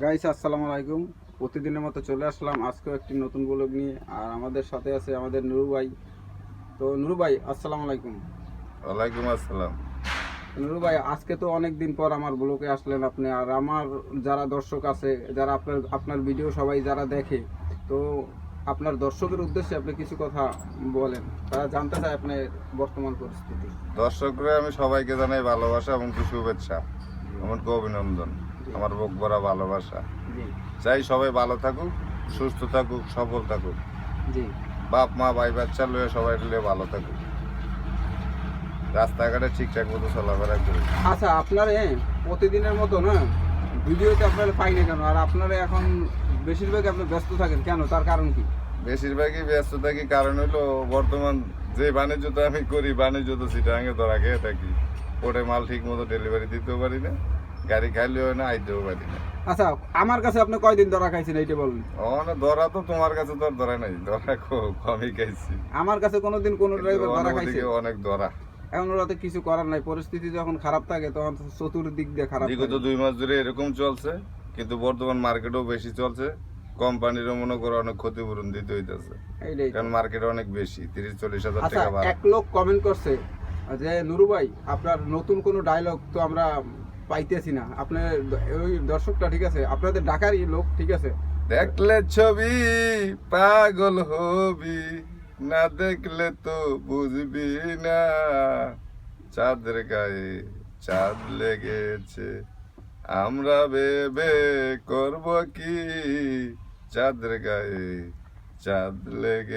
Guys আসসালামু আলাইকুম। প্রতিদিনের মতো চলে আসলাম আজকেও একটি নতুন ব্লগ নিয়ে। আর আমাদের সাথে আছে আমাদের নুরু ভাই। তো নুরু ভাই আসসালামু আলাইকুম। ওয়ালাইকুম আসসালাম। নুরু ভাই, আজকে তো অনেক দিন পর আমার ব্লগে আসলেন আপনি। আর আমার যারা দর্শক আছে, যারা আপনার আপনার ভিডিও সবাই যারা দেখে, তো আপনার দর্শকের উদ্দেশ্যে আপনি কিছু কথা বলেন। তারা জানতে চায় আপনার বর্তমান পরিস্থিতি। দর্শকরা আমি সবাইকে জানাই ভালোবাসা এমনকি শুভেচ্ছা, এমনকি অভিনন্দন। আমার বুক ভরা ভালোবাসা। জি চাই সবাই ভালো থাকুক, সুস্থ থাকুক, সফল থাকুক। জি বাপ মা ভাই বাচ্চা লয়ে সবাই মিলে ভালো থাকুক। রাস্তাঘাটে ঠিকঠাক মতো চলাফেরা করি। আচ্ছা, আপনার প্রতিদিনের মতো না ভিডিওতে আপনারা পাই না কেন? আর আপনারা এখন বেশিরভাগ আপনি ব্যস্ত থাকেন কেন? তার কারণ কি? বেশিরভাগই ব্যস্ত থাকি, কারণ হলো বর্তমান যে বাণিজ্যটা আমি করি, বাণিজ্য তো সিটাঙ্গে ধরা খেয়ে থাকি। ওটা মাল ঠিক মতো ডেলিভারি দিতেও পারি না, গাড়ি খাইলেও হয় না, আইতেও পারি না। আচ্ছা, আমার কাছে আপনি কয়দিন ধরা খাইছেন এইটা বলুন। ধরা তো তোমার কাছে তো আর ধরা নাই, ধরা কমই খাইছি। আমার কাছে কোনোদিন কোনো ড্রাইভার ধরা খাইছে? অনেক ধরা। এখন ওরা তো কিছু করার নাই, পরিস্থিতি যখন খারাপ থাকে তখন তো চতুর্দিক দিয়ে খারাপ বিগত থাকে। 2 মাস ধরে এরকম চলছে, কিন্তু বর্তমান মার্কেটও বেশি চলছে। কোম্পানিরও মনে করো অনেক ক্ষতিপূরণ দিতে হইতেছে, এইটাই তো। কারণ মার্কেট অনেক বেশি, 30-40 হাজার আচ্ছা, টাকা ভাড়া। এক লোক কমেন্ট করছে যে নুরু ভাই আপনার নতুন কোনো ডায়লগ তো আমরা পাইতেছি না। আপনার ওই দর্শকটা ঠিক আছে, আপনাদের ঢাকারই লোক ঠিক আছে। দেখলে ছবি পাগল হবি, না দেখলে তো বুঝবি না। চাঁদের গায়ে চাঁদ লেগেছে, আমরা ভেবে করব কি। চাঁদের গায়ে চাঁদ লেগে